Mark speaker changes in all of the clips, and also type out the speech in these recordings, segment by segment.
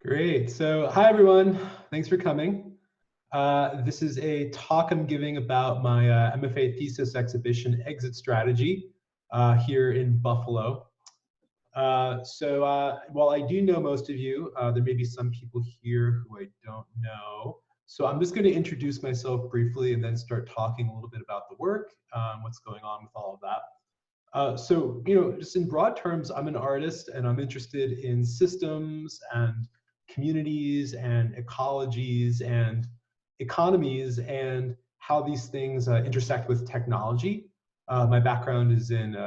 Speaker 1: Great. So, hi everyone. Thanks for coming. This is a talk I'm giving about my MFA thesis exhibition, Exit Strategy, here in Buffalo. While I do know most of you, there may be some people here who I don't know. So I'm just going to introduce myself briefly and then start talking a little bit about the work, what's going on with all of that. Just in broad terms, I'm an artist and I'm interested in systems and communities and ecologies and economies and how these things intersect with technology. My background is in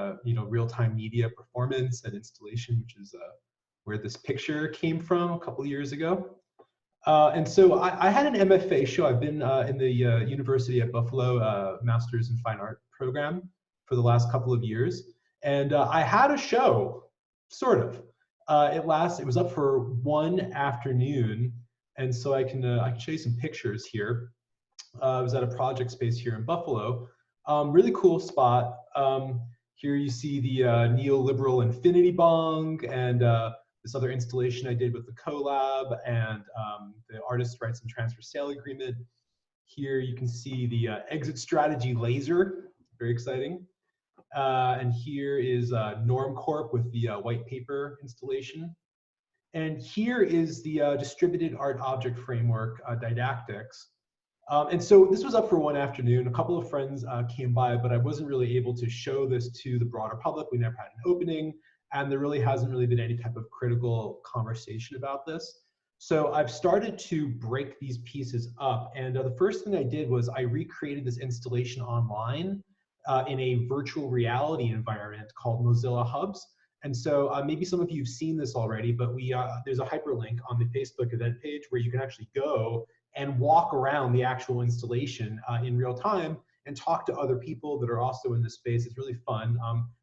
Speaker 1: real-time media performance and installation, which is where this picture came from a couple of years ago. I had an MFA show. I've been in the University at Buffalo Masters in Fine Art program for the last couple of years. And I had a show, sort of. It was up for one afternoon. And so I can show you some pictures here. I was at a project space here in Buffalo. Really cool spot. Here you see the neoliberal infinity bong and this other installation I did with the collab and the artist rights and transfer sale agreement. Here you can see the exit strategy laser, very exciting. And here is Norm Corp with the white paper installation. And here is the distributed art object framework didactics. And so this was up for one afternoon. A couple of friends came by, but I wasn't really able to show this to the broader public. We never had an opening, and there really hasn't really been any type of critical conversation about this. So I've started to break these pieces up. And the first thing I did was I recreated this installation online in a virtual reality environment called Mozilla Hubs. And so maybe some of you have seen this already, but there's a hyperlink on the Facebook event page where you can actually go and walk around the actual installation in real time and talk to other people that are also in the space. It's really fun.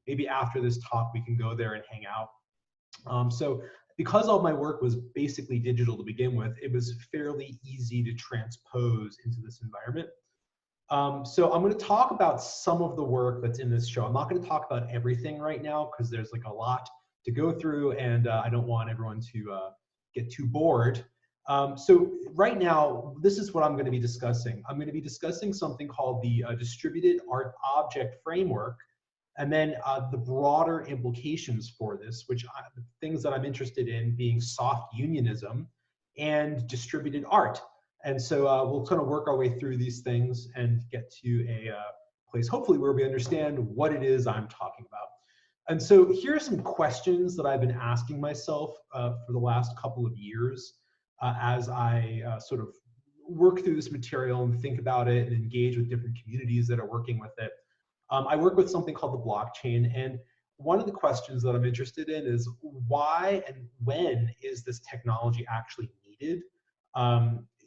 Speaker 1: Maybe after this talk, we can go there and hang out. So because all my work was basically digital to begin with, it was fairly easy to transpose into this environment. So I'm going to talk about some of the work that's in this show. I'm not going to talk about everything right now because there's like a lot to go through, and I don't want everyone to get too bored. So right now, this is what I'm going to be discussing. I'm going to be discussing something called the distributed art object framework, and then the broader implications for this, the things that I'm interested in being soft unionism and distributed art. And so we'll kind of work our way through these things and get to a place, hopefully, where we understand what it is I'm talking about. And so here are some questions that I've been asking myself for the last couple of years as I sort of work through this material and think about it and engage with different communities that are working with it. I work with something called the blockchain, and one of the questions that I'm interested in is why and when is this technology actually needed?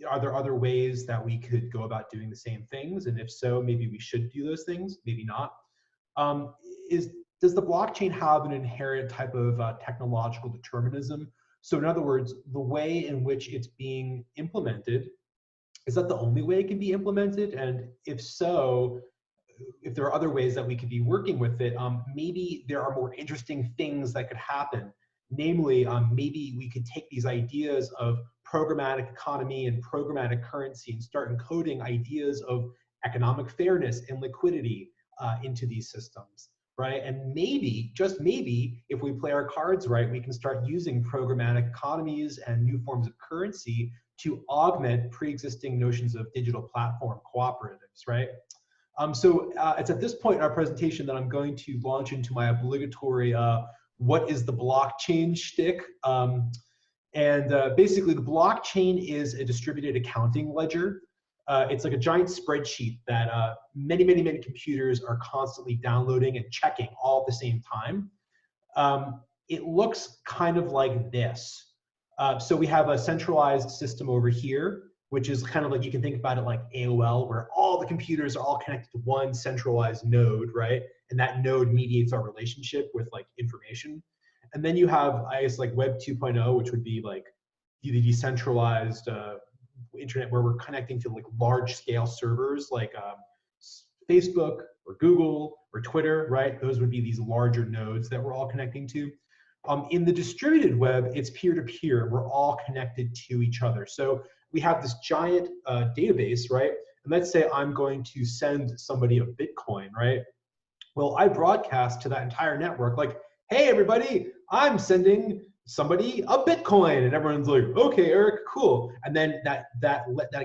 Speaker 1: Are there other ways that we could go about doing the same things? And if so, maybe we should do those things, maybe not. Does the blockchain have an inherent type of technological determinism? So in other words, the way in which it's being implemented, is that the only way it can be implemented? And if so, if there are other ways that we could be working with it, maybe there are more interesting things that could happen. Namely, maybe we could take these ideas of programmatic economy and programmatic currency and start encoding ideas of economic fairness and liquidity into these systems, right? And maybe, just maybe, if we play our cards right, we can start using programmatic economies and new forms of currency to augment pre-existing notions of digital platform cooperatives, right? It's at this point in our presentation that I'm going to launch into my obligatory what is the blockchain shtick. Basically, the blockchain is a distributed accounting ledger. It's like a giant spreadsheet that many computers are constantly downloading and checking all at the same time. It looks kind of like this. So we have a centralized system over here, which is kind of like, you can think about it like AOL, where all the computers are all connected to one centralized node, right? And that node mediates our relationship with like information. And then you have, I guess, like Web 2.0, which would be like the decentralized internet, where we're connecting to like large scale servers like Facebook or Google or Twitter, right? Those would be these larger nodes that we're all connecting to. In the distributed web, it's peer-to-peer. We're all connected to each other. So we have this giant database, right? And let's say I'm going to send somebody a Bitcoin, right? Well, I broadcast to that entire network like, hey, everybody, I'm sending somebody a Bitcoin. And everyone's like, okay, Eric, cool. And then that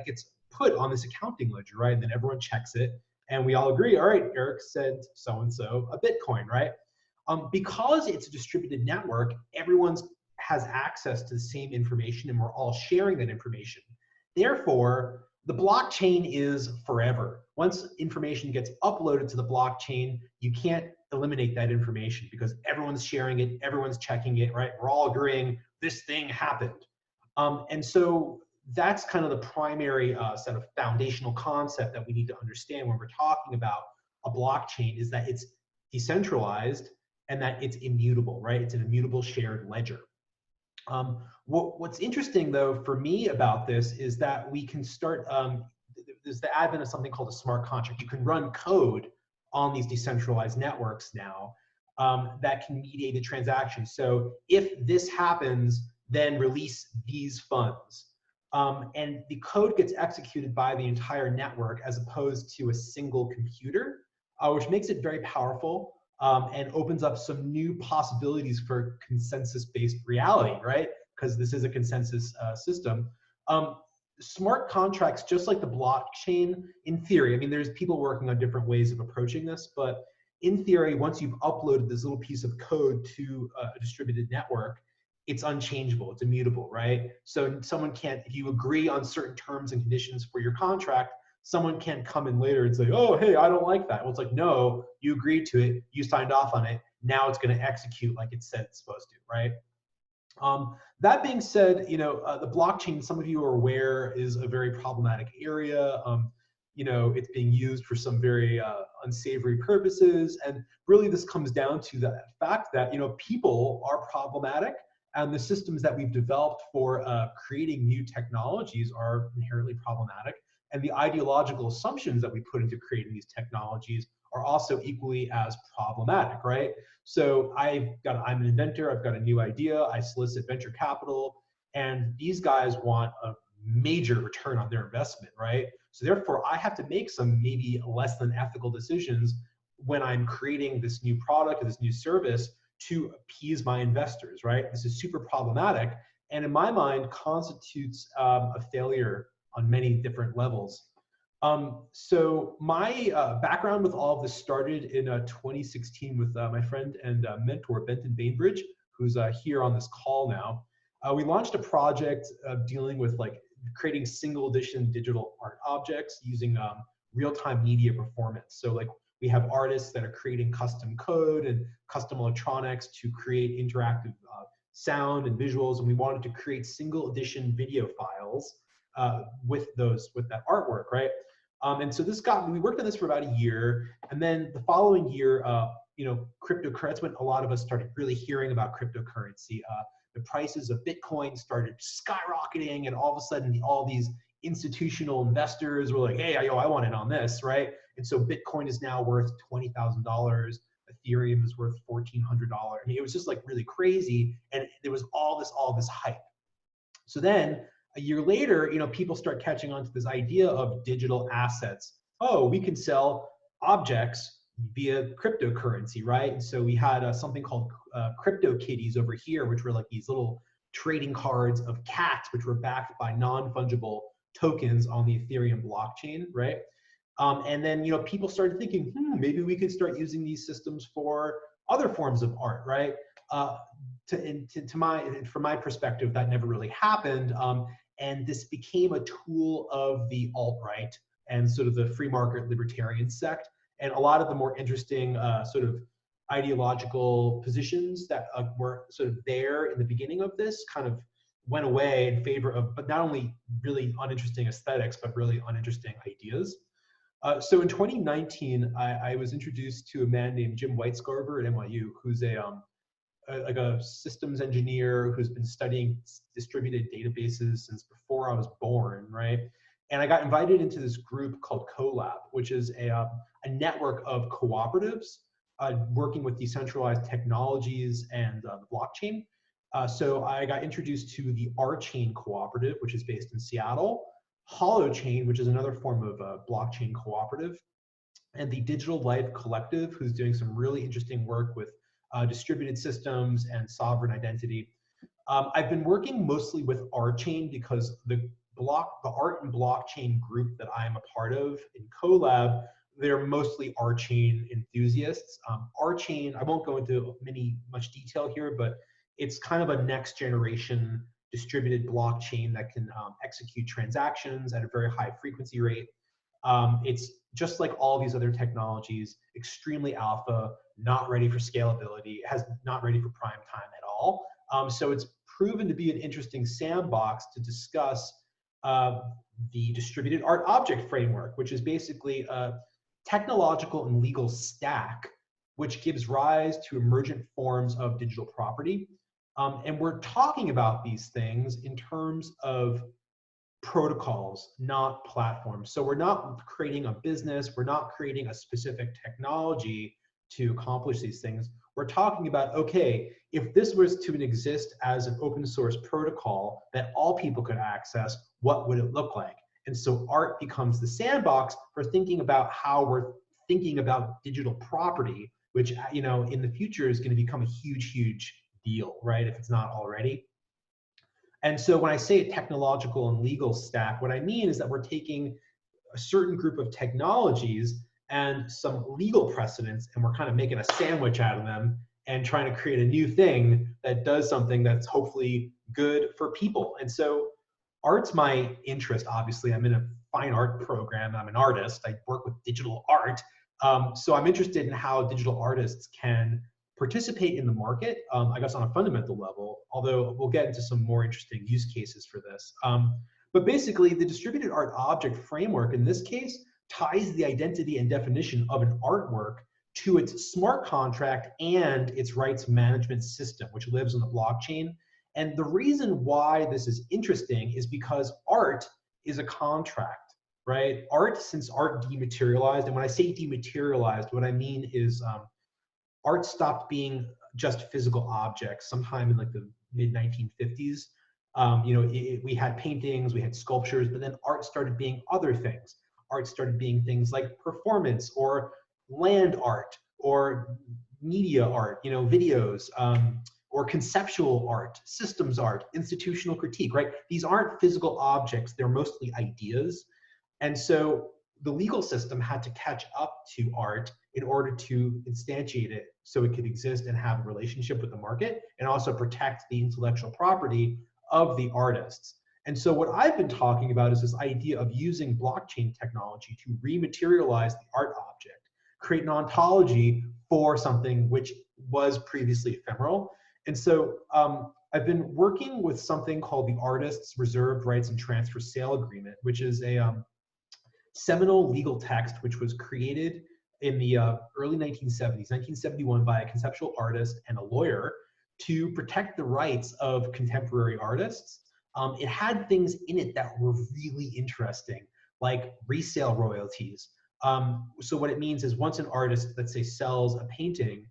Speaker 1: gets put on this accounting ledger, right? And then everyone checks it. And we all agree, all right, Eric sent so-and-so a Bitcoin, right? Because it's a distributed network, everyone has access to the same information and we're all sharing that information. Therefore, the blockchain is forever. Once information gets uploaded to the blockchain, you can't eliminate that information because everyone's sharing it, everyone's checking it, right? We're all agreeing this thing happened. And so that's kind of the primary set of foundational concept that we need to understand when we're talking about a blockchain is that it's decentralized and that it's immutable, right? It's an immutable shared ledger. What's interesting though for me about this is that we can start, there's the advent of something called a smart contract. You can run code on these decentralized networks now that can mediate a transaction. So if this happens, then release these funds. And the code gets executed by the entire network as opposed to a single computer, which makes it very powerful. And opens up some new possibilities for consensus-based reality, right? Because this is a consensus system. Smart contracts, just like the blockchain, in theory, I mean, there's people working on different ways of approaching this, but in theory, once you've uploaded this little piece of code to a distributed network, it's unchangeable, it's immutable, right? So someone can't, if you agree on certain terms and conditions for your contract, someone can't come in later and say, oh, hey, I don't like that. Well, it's like, no, you agreed to it, you signed off on it, now it's gonna execute like it said it's supposed to, right? That being said, the blockchain, some of you are aware, is a very problematic area. It's being used for some very unsavory purposes. And really this comes down to the fact that, people are problematic and the systems that we've developed for creating new technologies are inherently problematic. And the ideological assumptions that we put into creating these technologies are also equally as problematic, right? So I'm an inventor, I've got a new idea, I solicit venture capital, and these guys want a major return on their investment, right? So therefore, I have to make some maybe less than ethical decisions when I'm creating this new product or this new service to appease my investors, right? This is super problematic, and in my mind, constitutes a failure on many different levels. So my background with all of this started in 2016 with my friend and mentor, Benton Bainbridge, who's here on this call now. We launched a project dealing with creating single edition digital art objects using real-time media performance. So we have artists that are creating custom code and custom electronics to create interactive sound and visuals, and we wanted to create single edition video files with that artwork, right? And so we worked on this for about a year, and then the following year, cryptocurrency, that's when a lot of us started really hearing about cryptocurrency. The prices of Bitcoin started skyrocketing, and all of a sudden, all these institutional investors were like, hey, I want in on this, right? And so Bitcoin is now worth $20,000. Ethereum is worth $1,400. I mean, it was just really crazy, and there was all this hype. So then a year later, people start catching on to this idea of digital assets. Oh, we can sell objects via cryptocurrency, right? And so we had something called crypto kitties over here, which were these little trading cards of cats, which were backed by non-fungible tokens on the Ethereum blockchain, right? And then people started thinking, maybe we could start using these systems for other forms of art, right? From my perspective, that never really happened. And this became a tool of the alt-right and sort of the free market libertarian sect. And a lot of the more interesting sort of ideological positions that were sort of there in the beginning of this kind of went away in favor of, but not only really uninteresting aesthetics, but really uninteresting ideas. So in 2019, I was introduced to a man named Jim Weitscarver at NYU, who's a systems engineer who's been studying distributed databases since before I was born, right? And I got invited into this group called CoLab, which is a network of cooperatives working with decentralized technologies and the blockchain. So I got introduced to the R-Chain Cooperative, which is based in Seattle, Holochain, which is another form of blockchain cooperative, and the Digital Life Collective, who's doing some really interesting work with distributed systems and sovereign identity. I've been working mostly with R-Chain because the art and blockchain group that I'm a part of in CoLab, they're mostly R-Chain enthusiasts. R-Chain, I won't go into much detail here, but it's kind of a next generation distributed blockchain that can execute transactions at a very high frequency rate. It's just like all these other technologies, extremely alpha, not ready for scalability, not ready for prime time at all. So it's proven to be an interesting sandbox to discuss the distributed art object framework, which is basically a technological and legal stack which gives rise to emergent forms of digital property. And we're talking about these things in terms of protocols, not platforms. So we're not creating a business, we're not creating a specific technology to accomplish these things. We're talking about, okay, if this was to exist as an open source protocol that all people could access, what would it look like? And so art becomes the sandbox for thinking about how we're thinking about digital property, which, you know, in the future is going to become a huge, huge deal, right? If it's not already. And so when I say a technological and legal stack, what I mean is that we're taking a certain group of technologies and some legal precedents, and we're kind of making a sandwich out of them and trying to create a new thing that does something that's hopefully good for people. And so art's my interest, obviously. I'm in a fine art program. I'm an artist. I work with digital art. So I'm interested in how digital artists can participate in the market, I guess on a fundamental level, although we'll get into some more interesting use cases for this. But basically, the distributed art object framework in this case ties the identity and definition of an artwork to its smart contract and its rights management system, which lives on the blockchain. And the reason why this is interesting is because art is a contract, right? Since art dematerialized, and when I say dematerialized, what I mean is art stopped being just physical objects sometime in like the mid 1950s. You know, we had paintings, we had sculptures, but then art started being other things. Art started being things like performance or land art or media art, you know, videos, or conceptual art, systems art, institutional critique, right? These aren't physical objects, they're mostly ideas. And so the legal system had to catch up to art in order to instantiate it so it could exist and have a relationship with the market and also protect the intellectual property of the artists. And so what I've been talking about is this idea of using blockchain technology to rematerialize the art object, create an ontology for something which was previously ephemeral. And so I've been working with something called the Artists' Reserved Rights and Transfer Sale Agreement, which is a seminal legal text which was created in the early 1970s, 1971, by a conceptual artist and a lawyer to protect the rights of contemporary artists. It had things in it that were really interesting, like resale royalties. So what it means is once an artist, let's say, sells a painting,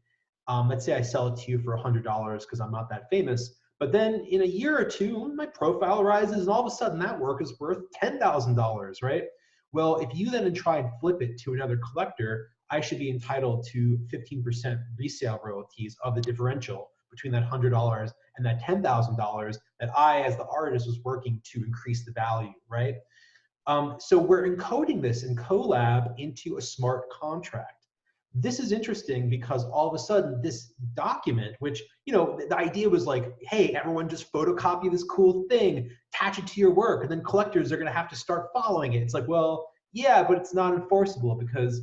Speaker 1: let's say I sell it to you for $100 because I'm not that famous, but then in a year or two, my profile rises and all of a sudden that work is worth $10,000, right? Well, if you then try and flip it to another collector, I should be entitled to 15% resale royalties of the differential between that $100 and that $10,000 that I, as the artist, was working to increase the value, right? So we're encoding this in CoLab into a smart contract. This is interesting because all of a sudden this document, which, you know, the idea was like, hey, everyone just photocopy this cool thing, attach it to your work, and then collectors are going to have to start following it. It's like, well, yeah, but it's not enforceable because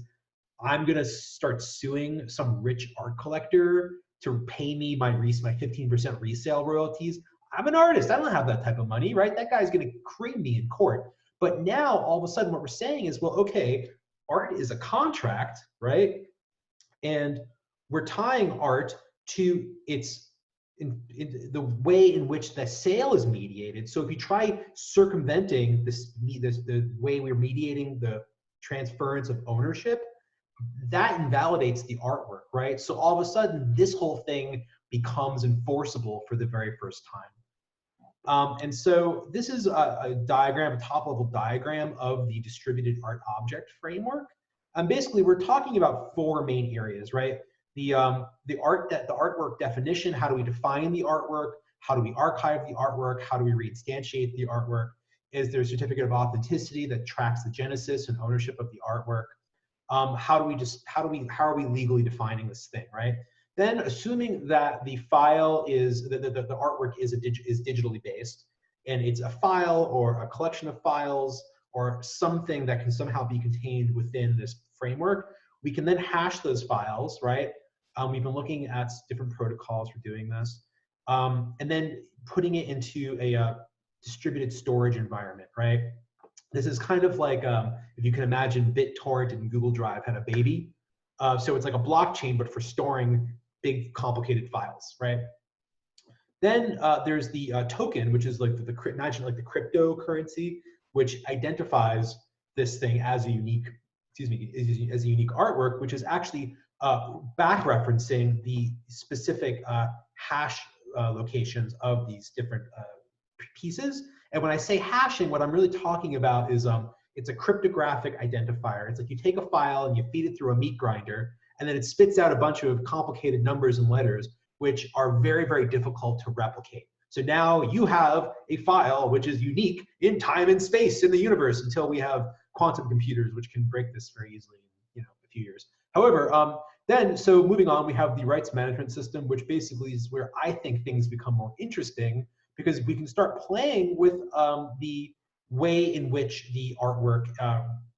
Speaker 1: I'm going to start suing some rich art collector to pay me my 15% resale royalties. I'm an artist. I don't have that type of money, right? That guy's going to cream me in court. But now all of a sudden what we're saying is, well, okay, art is a contract, right? And we're tying art to in the way in which the sale is mediated. So if you try circumventing the way we're mediating the transference of ownership, that invalidates the artwork, right? So all of a sudden, this whole thing becomes enforceable for the very first time. And so this is a diagram, a top-level diagram of the distributed art object framework. And basically, we're talking about four main areas, right? The artwork definition. How do we define the artwork? How do we archive the artwork? How do we reinstantiate the artwork? Is there a certificate of authenticity that tracks the genesis and ownership of the artwork? How are we legally defining this thing, right? Then, assuming that the file is the artwork is digitally based, and it's a file or a collection of files or something that can somehow be contained within this framework, we can then hash those files, right? We've been looking at different protocols for doing this, and then putting it into a distributed storage environment, right? This is kind of like, if you can imagine BitTorrent and Google Drive had a baby. So it's like a blockchain, but for storing big, complicated files, right? Then there's the token, which is like imagine like the cryptocurrency, which identifies this thing as a unique, as a unique artwork, which is actually back referencing the specific hash locations of these different pieces. And when I say hashing, what I'm really talking about is it's a cryptographic identifier. It's like you take a file and you feed it through a meat grinder, and then it spits out a bunch of complicated numbers and letters, which are very, very difficult to replicate. So now you have a file which is unique in time and space in the universe until we have quantum computers, which can break this very easily in a few years. However, so moving on, we have the rights management system, which basically is where I think things become more interesting, because we can start playing with the way in which the artwork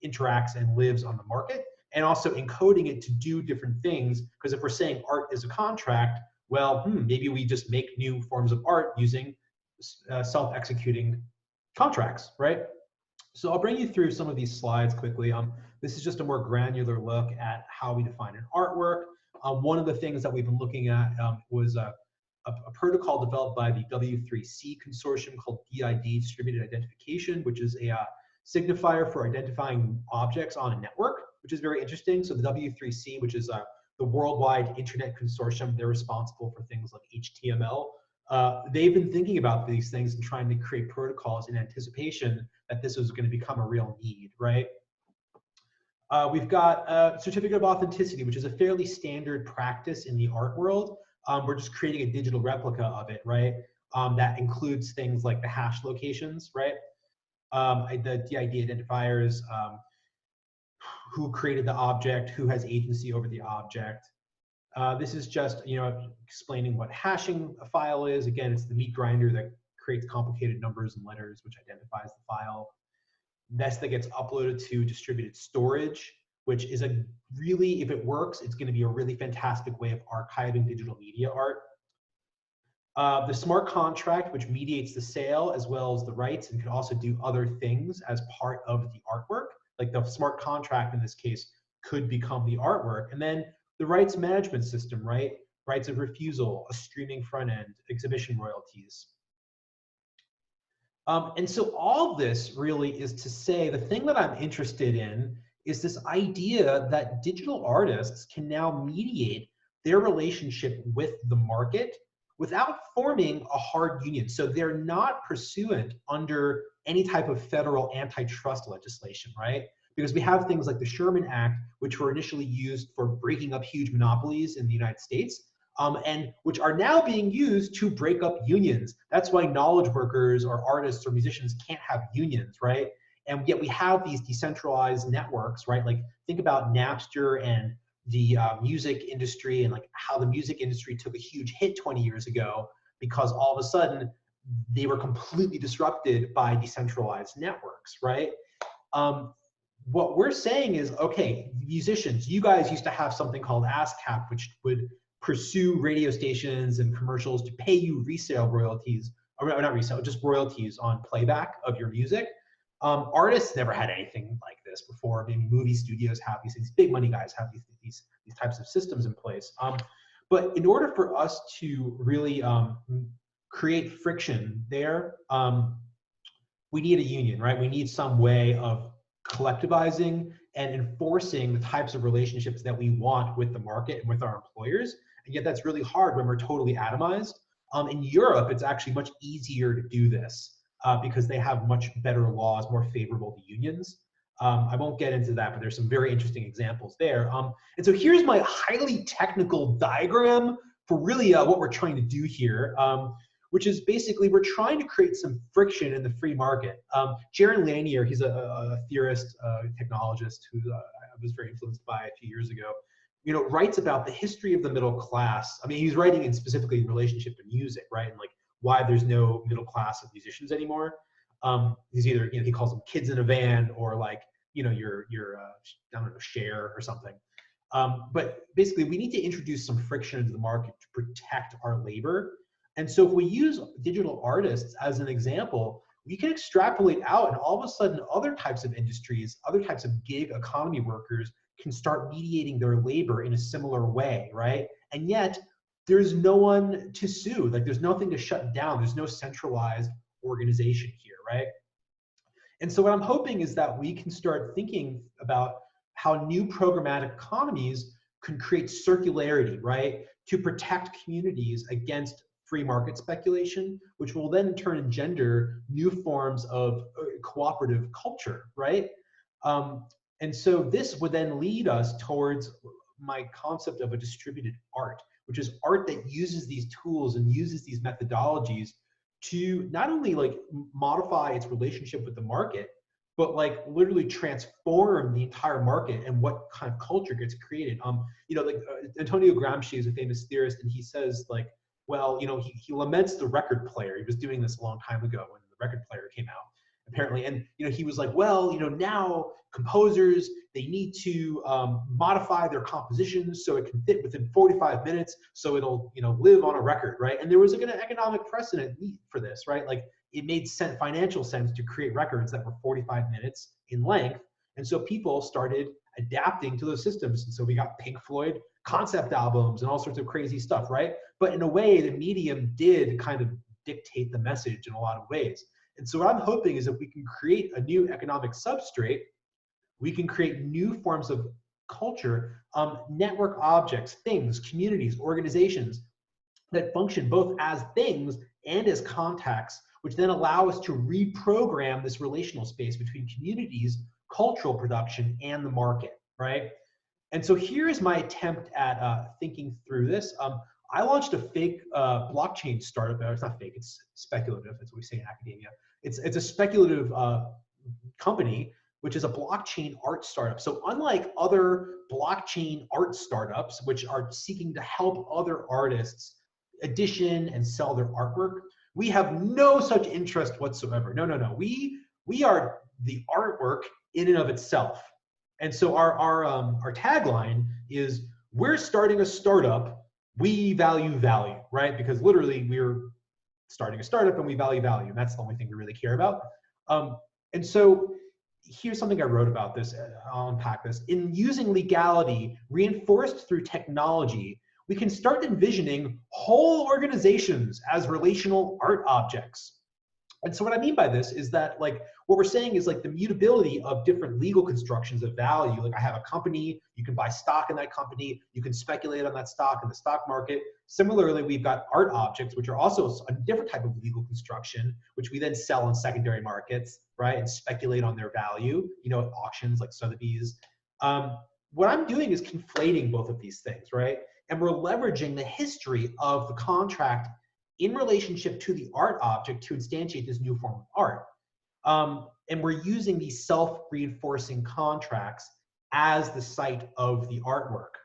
Speaker 1: interacts and lives on the market, and also encoding it to do different things. Because if we're saying art is a contract, well, maybe we just make new forms of art using self-executing contracts, right? So I'll bring you through some of these slides quickly. This is just a more granular look at how we define an artwork. One of the things that we've been looking at was a protocol developed by the W3C consortium called DID, Distributed Identification, which is a signifier for identifying objects on a network, which is very interesting. So the W3C, which is the Worldwide Internet Consortium, they're responsible for things like HTML. They've been thinking about these things and trying to create protocols in anticipation that this was going to become a real need, right? We've got a certificate of authenticity, which is a fairly standard practice in the art world. We're just creating a digital replica of it, right? That includes things like the hash locations, right? The DID identifiers, who created the object, who has agency over the object. This is just, explaining what hashing a file is. Again, it's the meat grinder that creates complicated numbers and letters, which identifies the file. This that gets uploaded to distributed storage, which is if it works, it's going to be a really fantastic way of archiving digital media art. The smart contract, which mediates the sale as well as the rights and can also do other things as part of the artwork. Like the smart contract in this case could become the artwork. And then the rights management system, right? Rights of refusal, a streaming front end, exhibition royalties. And so all this really is to say, the thing that I'm interested in is this idea that digital artists can now mediate their relationship with the market without forming a hard union. So they're not pursuant under any type of federal antitrust legislation, right? Because we have things like the Sherman Act, which were initially used for breaking up huge monopolies in the United States, and which are now being used to break up unions. That's why knowledge workers or artists or musicians can't have unions, right? And yet we have these decentralized networks, right? Like think about Napster and the music industry, and like how the music industry took a huge hit 20 years ago because all of a sudden they were completely disrupted by decentralized networks, right? What we're saying is, okay, musicians, you guys used to have something called ASCAP, which would pursue radio stations and commercials to pay you resale royalties, or not resale, just royalties on playback of your music. Artists never had anything like this before. Maybe movie studios have these big money guys have these types of systems in place. But in order for us to really create friction there, we need a union, right? We need some way of collectivizing and enforcing the types of relationships that we want with the market and with our employers. And yet that's really hard when we're totally atomized. In Europe, it's actually much easier to do this because they have much better laws, more favorable to unions. I won't get into that, but there's some very interesting examples there. And so here's my highly technical diagram for really what we're trying to do here, which is basically we're trying to create some friction in the free market. Jaron Lanier, he's a theorist, technologist who I was very influenced by a few years ago, writes about the history of the middle class. I mean, he's writing in specifically in relationship to music, right? And like why there's no middle class of musicians anymore. He's either, he calls them kids in a van or like, your I don't know, Cher or something. But basically we need to introduce some friction into the market to protect our labor. And so if we use digital artists as an example, we can extrapolate out and all of a sudden other types of industries, other types of gig economy workers can start mediating their labor in a similar way, right? And yet there's no one to sue, like there's nothing to shut down, there's no centralized organization here, right? And so what I'm hoping is that we can start thinking about how new programmatic economies can create circularity, right? To protect communities against free market speculation, which will then in turn engender new forms of cooperative culture, right? And so this would then lead us towards my concept of a distributed art, which is art that uses these tools and uses these methodologies to not only like modify its relationship with the market, but like literally transform the entire market and what kind of culture gets created. Antonio Gramsci is a famous theorist, and he says like, well, he laments the record player. He was doing this a long time ago when the record player came out, apparently. And he was like, well, now composers, they need to modify their compositions so it can fit within 45 minutes, so it'll live on a record, right? And there was like an economic precedent for this, right? Like it made financial sense to create records that were 45 minutes in length. And so people started adapting to those systems. And so we got Pink Floyd concept albums and all sorts of crazy stuff, right? But in a way, the medium did kind of dictate the message in a lot of ways. And so what I'm hoping is if we can create a new economic substrate, we can create new forms of culture, network objects, things, communities, organizations that function both as things and as contacts, which then allow us to reprogram this relational space between communities, cultural production, and the market, right? And so here's my attempt at thinking through this. I launched a fake blockchain startup. It's not fake, it's speculative. That's what we say in academia. It's a speculative company, which is a blockchain art startup. So unlike other blockchain art startups, which are seeking to help other artists edition and sell their artwork, we have no such interest whatsoever. No. We are the artwork in and of itself. And so our tagline is, we're starting a startup, we value value, right? Because literally we're starting a startup and we value value, and that's the only thing we really care about. And so here's something I wrote about this, I'll unpack this. In using legality reinforced through technology, we can start envisioning whole organizations as relational art objects. And so what I mean by this is that like what we're saying is like the mutability of different legal constructions of value. Like I have a company, you can buy stock in that company, you can speculate on that stock in the stock market. Similarly, we've got art objects, which are also a different type of legal construction, which we then sell in secondary markets, right? And speculate on their value, at auctions like Sotheby's. What I'm doing is conflating both of these things, right? And we're leveraging the history of the contract in relationship to the art object to instantiate this new form of art. And we're using these self-reinforcing contracts as the site of the artwork.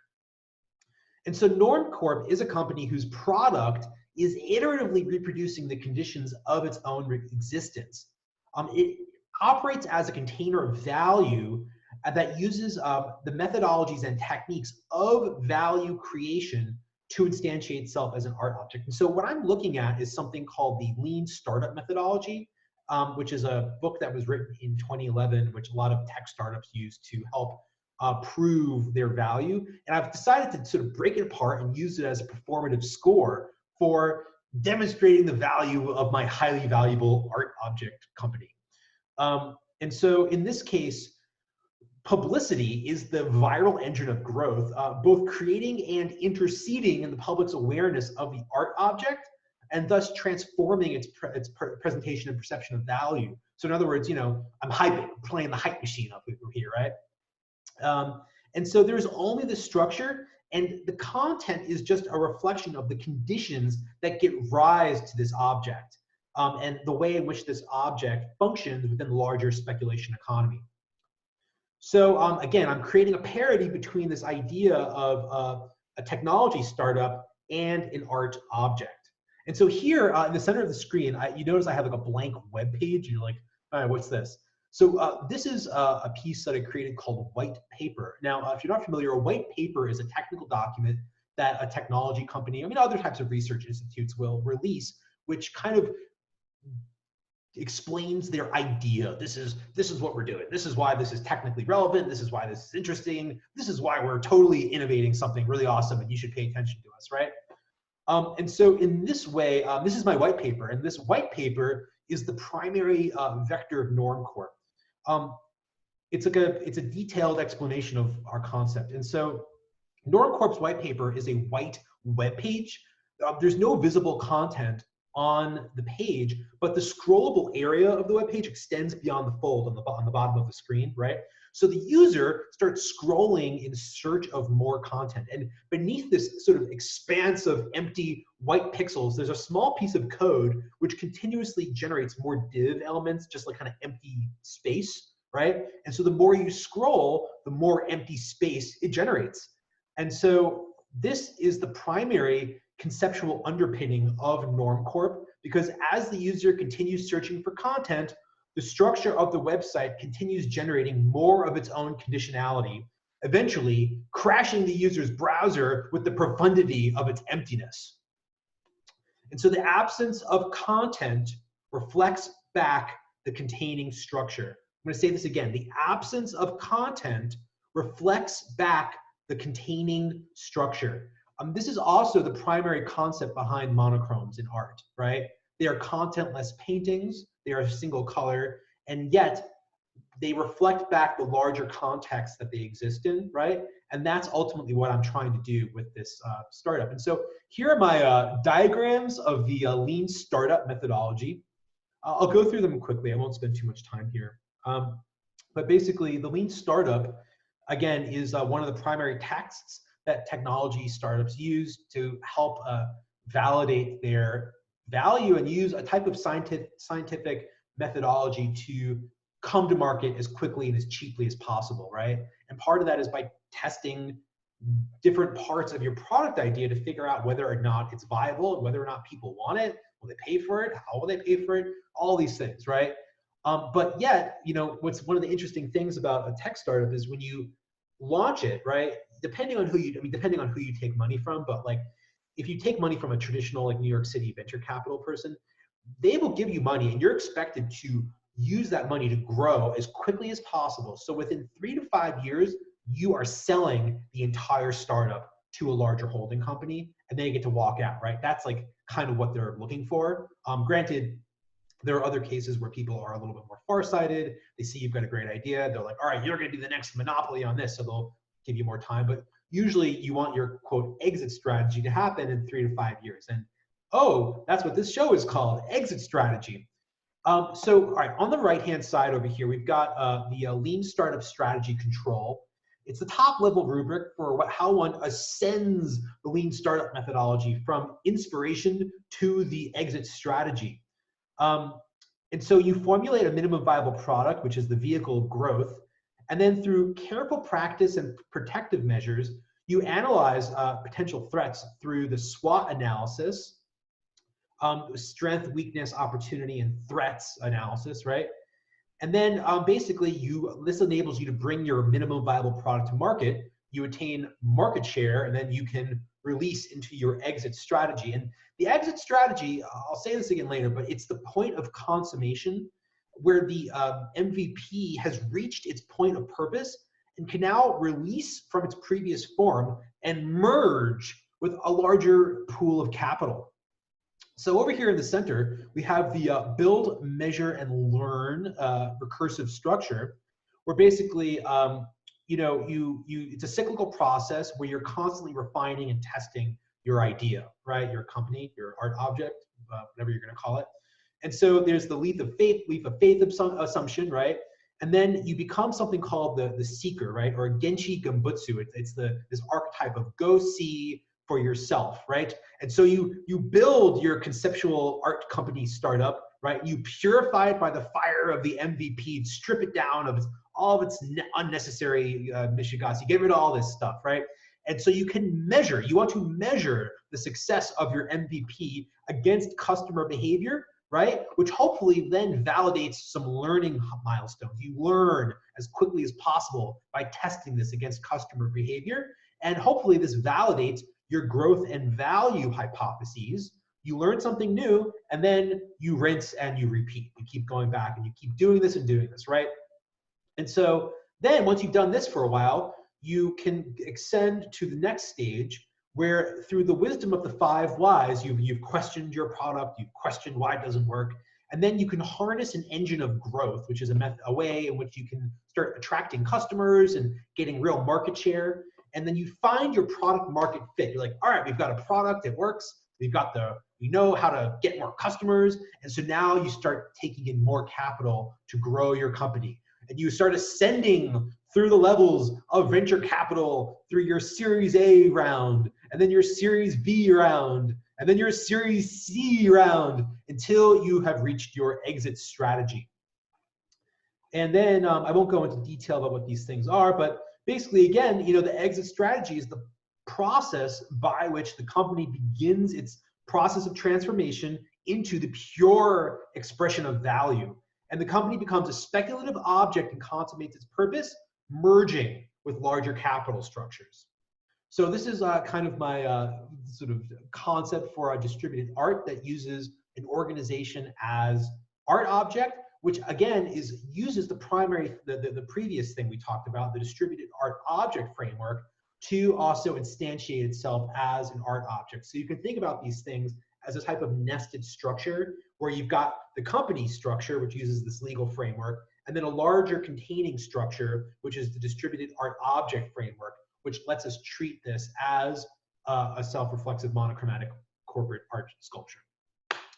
Speaker 1: And so Normcorp is a company whose product is iteratively reproducing the conditions of its own existence. It operates as a container of value that uses the methodologies and techniques of value creation to instantiate itself as an art object. And so what I'm looking at is something called the Lean Startup Methodology, which is a book that was written in 2011, which a lot of tech startups use to help prove their value. And I've decided to sort of break it apart and use it as a performative score for demonstrating the value of my highly valuable art object company. And so in this case, publicity is the viral engine of growth, both creating and interceding in the public's awareness of the art object, and thus transforming its presentation and perception of value. So in other words, I'm hyping, I'm playing the hype machine up over here, right? And so there's only the structure, and the content is just a reflection of the conditions that give rise to this object, and the way in which this object functions within the larger speculation economy. So again, I'm creating a parity between this idea of a technology startup and an art object. And so here in the center of the screen, you notice I have like a blank web page. You're like, all right, what's this? So this is a piece that I created called white paper. Now, if you're not familiar, a white paper is a technical document that a technology company, other types of research institutes will release, which kind of explains their idea. This is what we're doing. This is why this is technically relevant. This is why this is interesting. This is why we're totally innovating something really awesome, and you should pay attention to us, right? And so in this way, this is my white paper, and this white paper is the primary vector of Normcorp. It's a detailed explanation of our concept. And so Normcorp's white paper is a white web page. There's no visible content on the page, but the scrollable area of the web page extends beyond the fold on the bottom of the screen, right? So the user starts scrolling in search of more content. And beneath this sort of expanse of empty white pixels, there's a small piece of code which continuously generates more div elements, just like kind of empty space, right? And so the more you scroll, the more empty space it generates. And so this is the primary conceptual underpinning of Normcorp, because as the user continues searching for content, the structure of the website continues generating more of its own conditionality, eventually crashing the user's browser with the profundity of its emptiness. And so the absence of content reflects back the containing structure. I'm going to say this again. The absence of content reflects back the containing structure. This is also the primary concept behind monochromes in art, right? They are contentless paintings, they are single color, and yet they reflect back the larger context that they exist in, right? And that's ultimately what I'm trying to do with this startup. And so here are my diagrams of the lean startup methodology. I'll go through them quickly. I won't spend too much time here. But basically, the lean startup, again, is one of the primary texts that technology startups use to help validate their value and use a type of scientific methodology to come to market as quickly and as cheaply as possible, right? And part of that is by testing different parts of your product idea to figure out whether or not it's viable and whether or not people want it. Will they pay for it? How will they pay for it? All these things, right? But yet, what's one of the interesting things about a tech startup is when you launch it, right? Depending on who you take money from, but like if you take money from a traditional like New York City venture capital person, they will give you money and you're expected to use that money to grow as quickly as possible. So within 3 to 5 years, you are selling the entire startup to a larger holding company and then you get to walk out, right? That's like kind of what they're looking for. Granted, there are other cases where people are a little bit more farsighted. They see you've got a great idea. They're like, all right, you're going to be the next monopoly on this. So they'll give you more time. But usually you want your quote exit strategy to happen in 3 to 5 years. And oh, that's what this show is called, exit strategy. So all right, on the right-hand side over here, we've got the lean startup strategy control. It's the top level rubric for how one ascends the lean startup methodology from inspiration to the exit strategy. And so you formulate a minimum viable product, which is the vehicle of growth. And then through careful practice and protective measures, you analyze potential threats through the SWOT analysis, strength, weakness, opportunity, and threats analysis, right? And then basically this enables you to bring your minimum viable product to market. You attain market share, and then you can release into your exit strategy. And the exit strategy, I'll say this again later, but it's the point of consummation where the MVP has reached its point of purpose and can now release from its previous form and merge with a larger pool of capital. So over here in the center, we have the build, measure, and learn recursive structure, where basically it's a cyclical process where you're constantly refining and testing your idea, right? Your company, your art object, whatever you're going to call it. And so there's the leap of faith assumption, right? And then you become something called the seeker, right? Or Genchi Gambutsu. It's this archetype of go see for yourself, right? And so you build your conceptual art company startup, right? You purify it by the fire of the MVP, strip it down of all of its unnecessary mishigatsu, get rid of all this stuff, right? And so you want to measure the success of your MVP against customer behavior, right? Which hopefully then validates some learning milestones. You learn as quickly as possible by testing this against customer behavior. And hopefully this validates your growth and value hypotheses. You learn something new, and then you rinse and you repeat. You keep going back and you keep doing this and doing this, right? And so then once you've done this for a while, you can extend to the next stage where through the wisdom of the 5 whys, you've questioned your product, you've questioned why it doesn't work, and then you can harness an engine of growth, which is a way in which you can start attracting customers and getting real market share. And then you find your product market fit. You're like, all right, we've got a product, it works. We know how to get more customers. And so now you start taking in more capital to grow your company. And you start ascending through the levels of venture capital through your Series A round, and then your Series B round, and then your Series C round, until you have reached your exit strategy. And then I won't go into detail about what these things are, but basically, again, the exit strategy is the process by which the company begins its process of transformation into the pure expression of value. And the company becomes a speculative object and consummates its purpose, merging with larger capital structures. So this is kind of my sort of concept for a distributed art that uses an organization as art object, which again uses the previous thing we talked about, the distributed art object framework, to also instantiate itself as an art object. So you can think about these things as a type of nested structure where you've got the company structure, which uses this legal framework, and then a larger containing structure, which is the distributed art object framework, which lets us treat this as a self-reflexive monochromatic corporate art sculpture.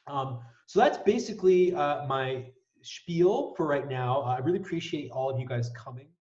Speaker 1: So that's basically my spiel for right now. I really appreciate all of you guys coming.